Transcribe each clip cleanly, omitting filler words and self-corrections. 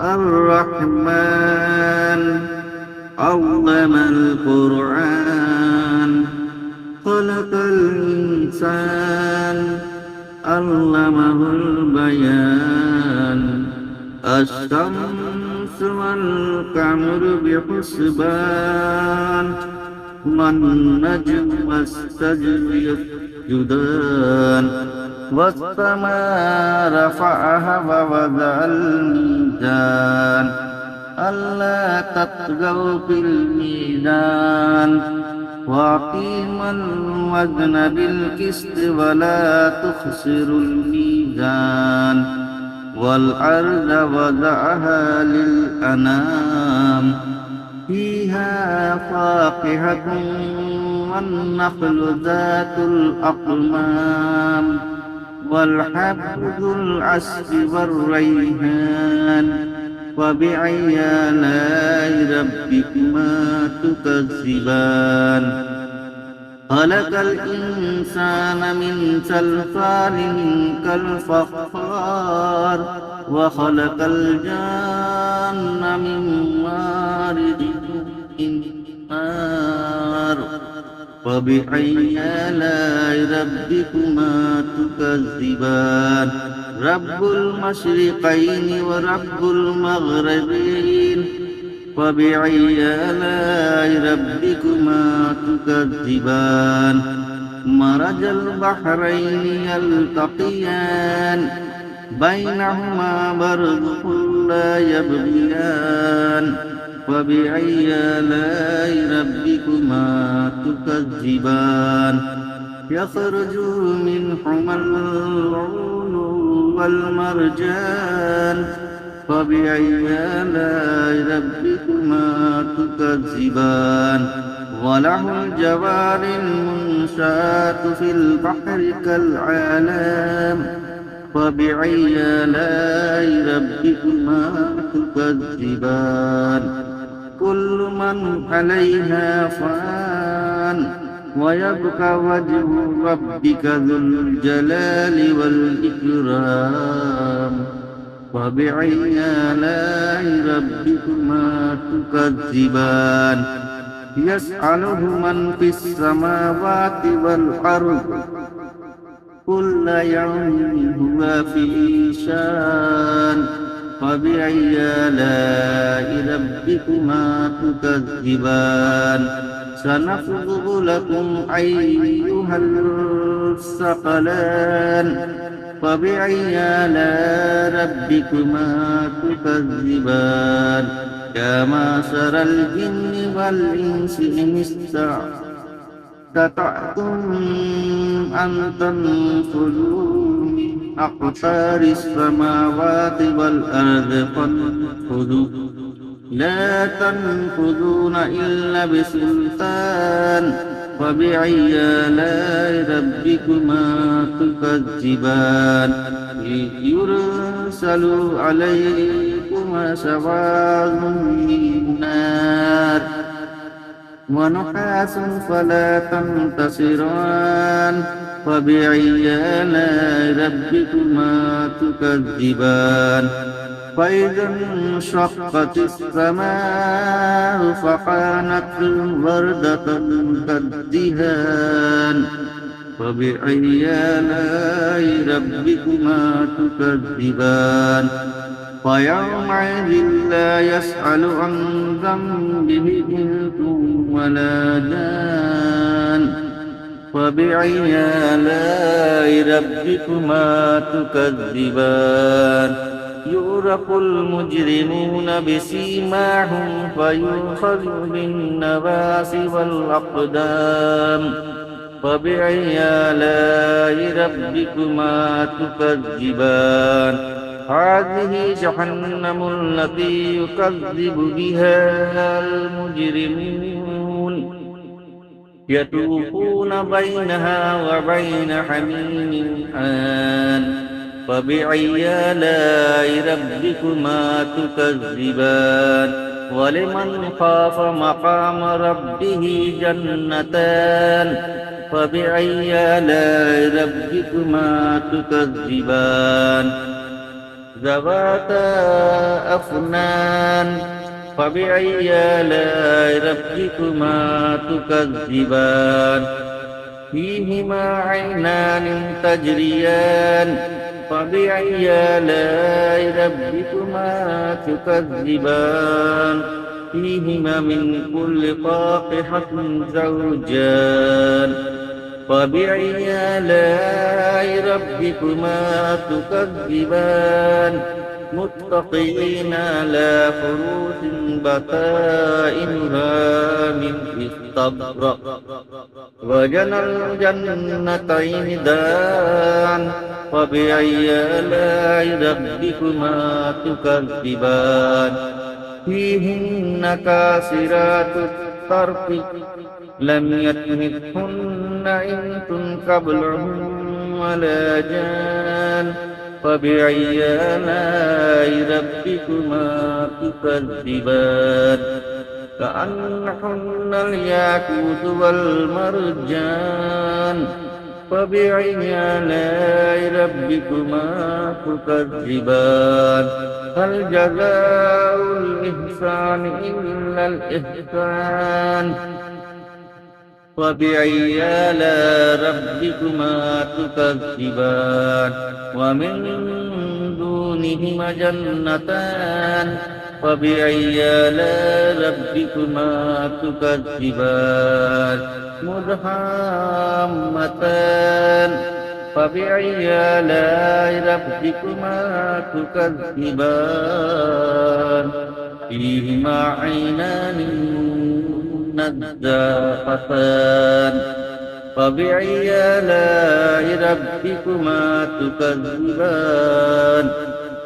الرحمن علم القرآن خلق الإنسان علمه البيان الشمس والقمر بحسبان والنجم والشجر يسجدان والسماء رفعها ووضع الميزان ألا تطغوا في الميزان وأقيموا الوزن بالقسط ولا تخسروا الميزان والأرض وضعها للأنام فيها فاكهة والنخل ذات الأقمام والحب ذو العصف والريحان فبأي آلاء ربكما تكذبان خلق الإنسان من صلصال كالفخار وخلق الجن من مارج من نار فبأي آلاء ربكما تكذبان رب المشرقين ورب المغربين فبأي آلاء ربكما تكذبان مرج البحرين يلتقيان بينهما برزخ لا يبغيان فبأي آلاء ربكما تكذبان يخرج منهما اللؤلؤ والمرجان فبأي آلاء ربكما تكذبان وله الجوار المنشآت في البحر كالأعلام فبأي آلاء ربكما تكذبان كل من عليها فان ويبقى وجه ربك ذو الجلال والإكرام فبأي آلاء ربكما تكذبان يسأله من في السماوات والأرض كل يوم هو في شان فبأي آلاء ربكما تكذبان سنفرغ لكم أيها الثقلان فبأي آلاء ربكما تكذبان يا معشر الجن والإنس إن استطعتم أن تنفذوا من أقطار السماوات والأرض فانفذوا لا تنفذون إلا بسلطان فبأي آلاء ربكما تكذبان يرسل عليكما شواظ من نار ونحاس فلا تنتصران فبأي آلاء ربكما تكذبان فإذا انشقت السماء فكانت وردة كالدهان فبأي آلاء ربكما تكذبان فيومئذ لا يسأل عن ذنبه إنس ولا جان فبأي آلاء ربكما تكذبان يعرف المجرمون بسيماهم فيؤخذ بالنواصي والأقدام فبأي آلاء ربكما تكذبان هذه جهنم التي يكذب بها المجرمون يطوفون بينها وبين حميم آن فبأي آلاء ربكما تكذبان ولمن خاف مقام ربه جنتان فبأي آلاء ربكما تكذبان ذواتا أفنان فبأي آلاء ربكما تكذبان فيهما عينان تجريان فبأي آلاء ربكما تكذبان فيهما من كل طاقحة زوجان فبأي آلاء ربكما تكذبان متقين على فروش بطائنها من استبرق وجنى الجنتين دان فبأي آلاء ربكما تكذبان فيهن كاسرات الطرف لم يطمثهن إنس قبلهم ولا جان فبأي آلاء ربكما تكذبان كأنهن الياقوت والمرجان فبأي آلاء ربكما تكذبان هل جزاء الإحسان إلا الإحسان فبأي آلاء ربكما تكذبان ومن دونهما جنتان فبأي آلاء ربكما تكذبان مدهامتان فبأي آلاء ربكما تكذبان فيهما عينان نضاختان فبأي آلاء ربكما تكذبان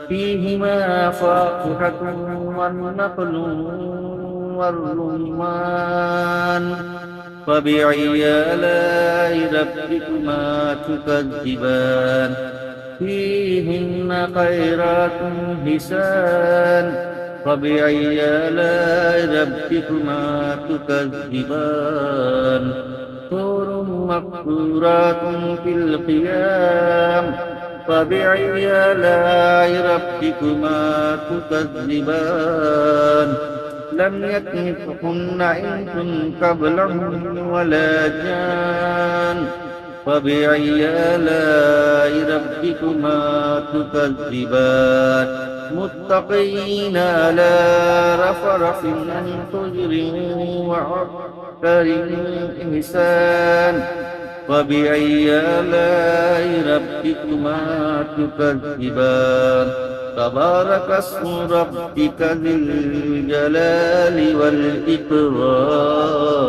فيهما فاكهة والنخل والرمان فبأي آلاء ربكما تكذبان فيهن خيرات حسان فبأي آلاء ربكما تكذبان حور مقصورات في الخيام فبأي آلاء ربكما تكذبان لم يطمثهن إنس قبلهم ولا جان فبأي آلاء ربكما تكذبان متقين على رفرف خضر وعبقر إحسان فبأي آلاء ربكما تكذبان تبارك اسم ربك ذي الجلال والإكرام